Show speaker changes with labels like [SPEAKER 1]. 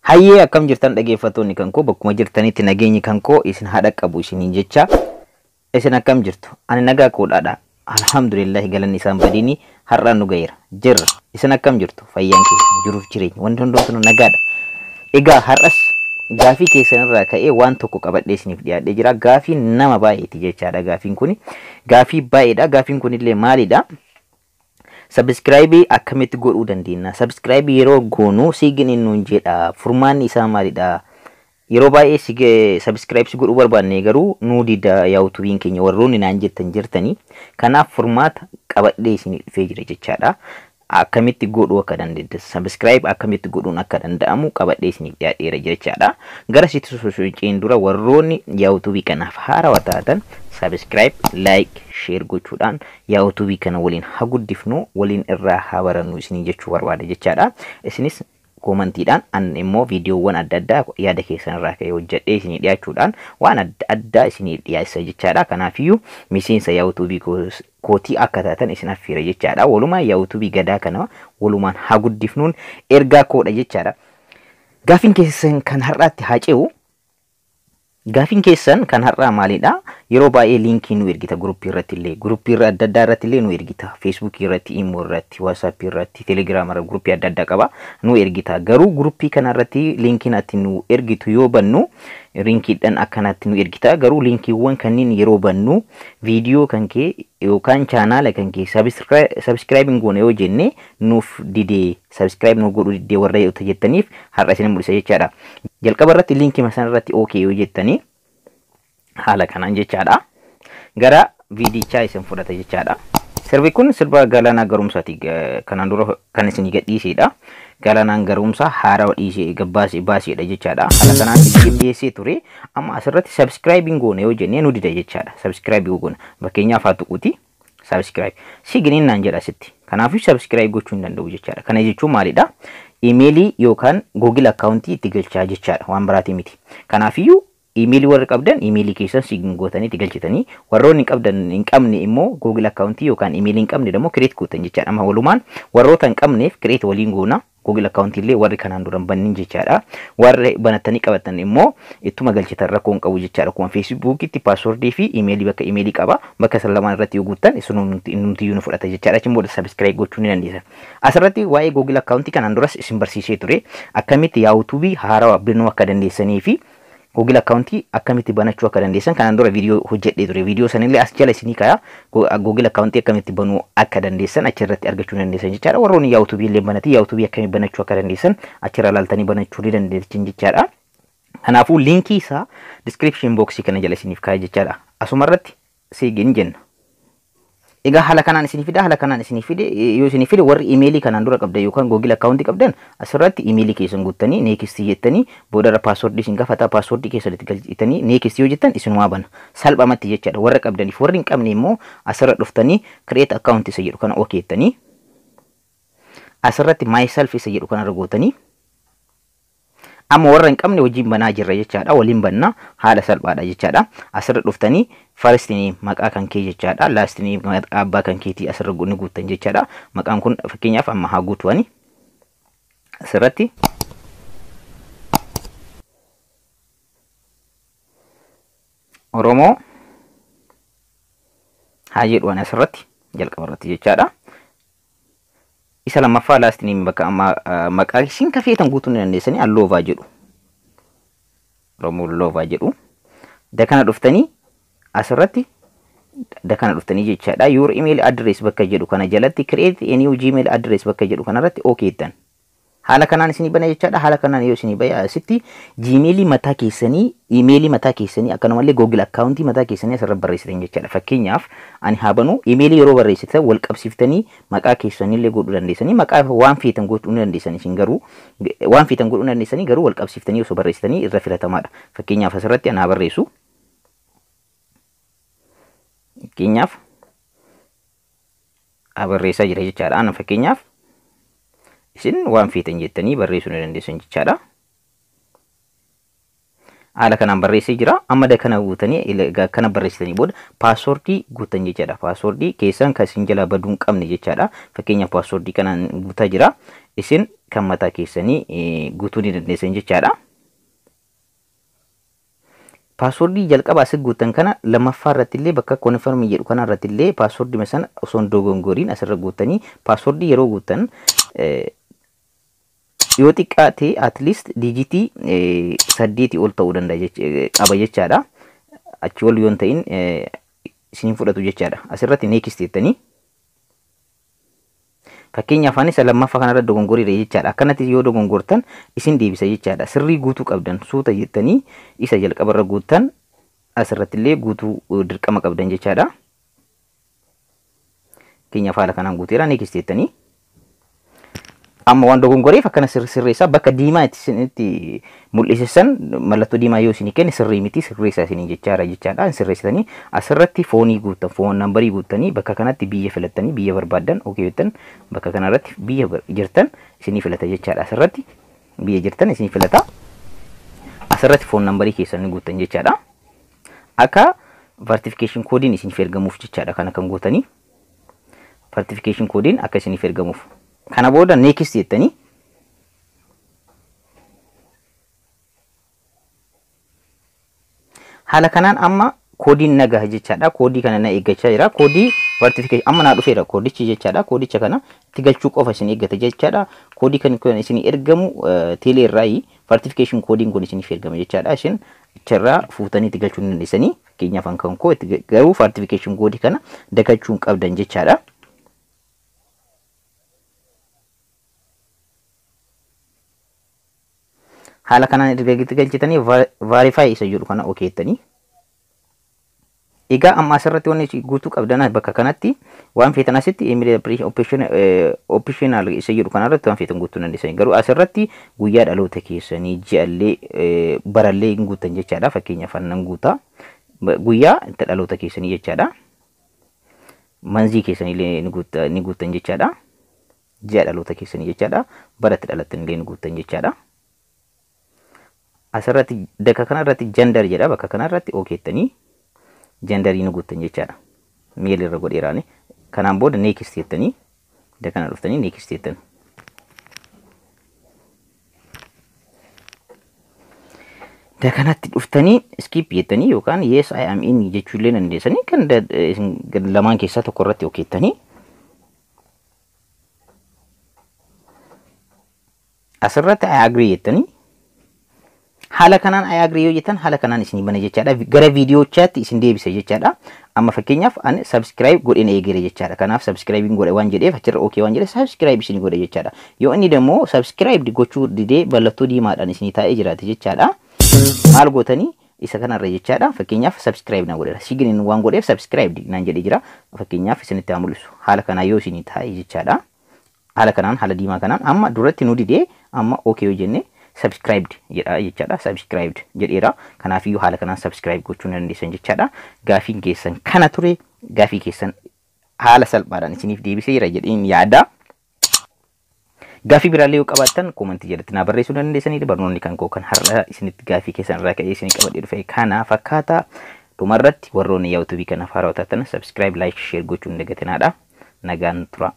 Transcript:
[SPEAKER 1] Hayyee akkam jirtan dhaggeeffattoonni kan koo bakkuma jirtanitti nageenyi kan koo isin haadha qabu isiniin jecha isin akkam jirtu ani nagaa koodhaadha alhamdulillah galanni isaan badini har'aan nu gaheera jirra isin akkam jirtu fayyaan keessa jiruuf jireenya wanti hundumtuu nagaadha egaa har'as gaafii keessanirraa ka'ee waan tokko qabadhee isiniif dhiyaadhee jira gaafii nama baay'eeti jechaadha gaafiin kun gaafii baay'eedha gaafiin kun illee maalidha subscribe akkamitti godhuu dandeenya subscribe yeroo goonu sigin innuun jedha furmaanni isaa maalidha yeroo baay'ee sige subscribe si godhuu barbaanne garuu nuu dida yaawutubiin keenya warroonni naan jirtanii kanaaf furmaata qabadhee isin dhufee jira jechaadha akkamitti godhuu akka dandeenya subscribe akkamitti godhuun akka danda'amu qabadhee isin dhiyaadheera jechaadha gara sitti sosochiin dura warroonni yaawutubii kanaaf haarawaa taatan subscribe like share gochuudhaan yaawutubii kana waliin haguddifnu waliin irraa habarannu isin jechuu barbaada jechaadha isinis komantiidhaan an immoo viidiyoowwan adda addaa yaada keessan irraa ka'ee hojjedhee isin dhiyaachuudhaan waan adda addaa isin dhiyaasa jechaadha kanaafiyyuu miseensa yaawutubii kootii akka taatan isin affeera jechaadha walumaa yaawutubii gadaa kana walumaan haguddifnuun ergaa koodha jechaadha gaafiin keessan kan har'aatti haa ce'u gaafiin keessan kan har'aa maalidha yeroo baay'ee linkii nu ergita gruppii irratti illee gruppii adda addaa irratti illee nu ergita facebook irratti imo irratti whatsapp irratti telegram irratti gruppii adda addaa qaba nu ergita garuu gruppii kana irratti linkiin ati nu ergitu yoo bannu linkiidhaan akkanatti nu ergita garuu linkiiwwan kanneen yeroo bannu viidiyoo kan kee yookaan chaanaala kan kee subscribing goone yoo jenne nuuf didee subscribe nu godhu didee warra yoo jettaniif har'a isin mul'isa jechaadha jalqaba irratti linkii masan irratti okay yoo jettanii haala kanaan jechaadha gara viidichaa isin fudhata jechaadha sirbi kun sirba Galaanaa Garuumsaati kanaan dura kan isin gadhiiseedha Galaanaan Garuumsaa haarawaa dhiisee gabbaasee baaseedha jechaadha haala kanaan isin dhiyeessee ture amma asirratti subscribing goone yoo jennee nu dida jechaadha subscribe goona fakkeenyaaf haa tuquuti subscribe siginiin naan jedha sitti kanaafuu subscribe gochuu hin danda'u jechaadha kana jechuun maalidha emailii yookaan google accountii itti galchaa jechaadha waan biraatii miti kanaafiyyuu emailii warra qabdan emailii keessan sigin gootanii itti galchitanii warroonni qabdan hin qabne immoo google accountii yookaan emailii hin qabne immoo create gootan jechaadha amma walumaan warroota hin qabneef create waliin goona google accountii illee warri kanaan duran bannin jechaadha warri banatanii qabatan immoo ittuma galchitan rakkoon qabu jechaadha kuma facebookitti passwordii fi emailii bakka emailii qaba bakka san lamaan irratti yoo guuttan isin numtiyyuu nu fudhata jechaadha achiin booda subscribe gochuu ni dandeessan asirratti waa'ee google accountii kanaan duras isin barsiisee ture akkamitti yaawutubii haarawaa banuu akka dandeessanii fi google accountii akkamitti banachuu akka dandeessan kanaan dura viidiyoo hojjedhee ture viidiyoo sanillee as jala isinii kaya google accountii akkamitti banuu akka dandeessan achirratti argachuu dandeessan jechaadha warroonni yaawutubii illee banatanii yaawutubii akkamitti banachuu akka dandeessan achirra laaltanii banachuu ni dandeessan jechaadha kanaafuu linkii isaa description box kana jala isiniif kaya jechaadha asumarratti sigin jenna egaa haala kanaan isinii fide yoo isinii fide warri emailii kanaan dura qabdan yookaan google accountii qabdan asirratti emailii keessan guuttanii next jettanii boodarra password isin gaafata password keessan itti galchitanii next yoo jettan isinumaa bana salphamatti jechaadha warra qabdaniif warri hin qabne immoo asirra dhuftanii create account isa jedhu kana okay jettanii asirratti myself isa jedhu kana gootanii amma warra hin qabne wajjin banaa jirra jechaadha waliin banna haala salphaadha jechaadha asirra dhuftanii first name maqaa kan kee jechaadha last name maqaa abbaa kan keetii asirra ni guuttan jechaadha maqaan kun fakkeenyaaf amma haa guutuwani asirratti Oromoo haa jedhuwan asirratti jalqaba irratti jechaadha isa lammaffaa last name bakka amma maqaa isin kafeetan guutuu ni dandeessanii alloovaa jedhu Oromoo loovaa jedhu dakana dhuftanii asirratti dakana dhuftanii jechaadha your email address bakka jedhu kana jalatti create a new gmail address bakka jedhu kana irratti okay tan haala kanaan isinii bana jechaadha haala kanaan yoo isinii baya asitti gmailii mataa keessanii emailii mataa keessanii akkanumallee google accountii mataa keessanii asirra barreessitan jechaadha fakkeenyaaf ani haa banu emailii yeroo barreessitan wal qabsiiftanii maqaa keessanillee godhuu dandeessanii maqaa waan feetan godhuu dandeessanii isin garuu waan feetan godhuu dandeessanii garuu wal qabsiiftanii osoo barreessitanii irra filatamaadha fakkeenyaaf asirratti ana barreessu fakkeenyaaf barreessaa jira jechaadha ana fakkeenyaaf isin waan feetan jettanii barreessuu ni dandeessan jechaadha haala kanaan barreessee jira. Amma da kana guutanii kana barreessitanii booda paaswordii guutan jechaadha. Paaswordii keessan kan isin jalaa baduu hin qabne jechaadha. Fakkeenyaaf paaswordii kanaan guutaa jira. Isin kan mataa keessanii guutuu ni dandeessan jechaadha. Paaswordii jalqabaa asii guutan kana lammaffaa irratti illee bakka konfirmii jedhu kana irratti illee paaswordii masana osoo hin dogongoriin asirra guutanii paaswordii yeroo guutan yoo xiqqaate at least digitii 8 ol ta'uu danda'a qaba jechaadha. Achi ol yoo ta'in isin fudhatu jechaadha. Asirratti next jettanii fakkeenyaaf ani lammaffaa kanarra dogongoriidha jechaadha. Akkanatti yoo dogongortan isin deebisa jechaadha. Sirrii guutuu qabdan suuta jettanii isa jalqabarra guutan asirratti illee guutuu dirqama qabdan jechaadha. Fakkeenyaaf haala kanaan guuteera next jettanii amma waan dogongoreef akkana sirreessaa bakka diimaa itti mul'isan mallattoo diimaa yoo isin kenne sirrii miti sirreessaa isin jechaadha. Sirreessitanii asirratti foonii guutan foon nambarii guutanii bakka kanatti biyya filattanii biyya barbaadan okee jettan bakka kanarratti biyya jirtan isin filata jechaadha. Asirratti biyya jirtan isin filata. Asirratti foon nambarii keessan guutan jechaadha. Akka verification koodiin isin ergamuuf jechaadha kana kan guutanii verification koodiin akka isin ergamuuf. Kana booda next jettanii haala kanaan amma koodiin nagaa jechaadha. Koodii kana na eeggachaa jira. Koodii verification amma na dhufeera koodichi jechaadha. Koodicha kana itti galchuu qofa isin eeggata jechaadha. Koodii kan isin ergamu teelee irraa verification koodiin kun isin ergama jechaadha. Isin achirraa fuutanii itti galchuu dandeessanii fakkeenyaaf kan koo itti garuu verification koodii kana dagachuun qabdan jechaadha. Haala kanaan erga galchitanii verify isa jedhu kana okay jettanii egaa amma asirratti wanni guutuu qabdan bakka kanatti waan feetan asitti email optional isa jedhu kana irratti waan feetan guutuu dandeessanii garuu asirratti guyyaa dhaloota keessanii ji'allee barallee hin guutan jechaadha. Fakkeenyaaf nan guutaa guyyaa itti dhaloota keessanii jechaadha. Manzii keessanii ni guutan jechaadha. Ji'a dhaloota keessanii jechaadha. Bara itti dhalatan illee ni guutan jechaadha. Asirratti bakka kanarratti gender jedha bakka kanarratti okay jettanii genderii ni guutan jechaadha. Meel irra godheeraani. Kanaan booda next jettanii bakka kana dhuftanii next jettan. Bakka kanatti dhuftanii skip jettanii yookaan yes I am in jechuu illee dandeessanii kan lamaan keessaa tokko irratti okay jettanii asirratti I agree jettanii haala kanaan I agree yoo jettan haala kanaan isin bana jechaadha. Gara viidiyoo chaatti isin deebisa jechaadha. Amma fakkeenyaaf ani subscribe godheen eegere jechaadha. Kanaaf subscribe godhe waan jedheef achirra okay waan jedhe subscribe isin godhe jechaadha. Yoo inni demoo subscribe gochuu didee mallattoo diimaadhaan isin taa'ee jiraate jechaadha. Maal gootanii isa kanarra jechaadha. Fakkeenyaaf subscribe na godheera. Siginin waan godheef subscribe naan jedhee jira. Fakkeenyaaf isinitti haa mul'isu. Haala kanaa yoo isin taa'ee jechaadha. Haala kanaan haala diimaa kanaan amma duratti nu didee amma okay yoo jenne subscribed jedha jechaadha. Subscribed jedheera. Kanaaf iyyuu haala kanaan subscribe gochuu dandeessan jechaadha. Gaafiin keessan kana ture. Gaafii keessan haala salphaadhaan isiniif deebiseera jedheen yaada. Gaafii biraallee yoo qabaattan komentii jalatti naa barreessuu dandeessanii barnoonni kan koo kan har'a isinitti gaafii keessan irraa ka'ee isin qabadhee dhufe kana fakkaata. Dhumarratti warroonni YouTube kanaaf haaraa taatan subscribe like share gochuun dagatinaadha. Nagaan tura.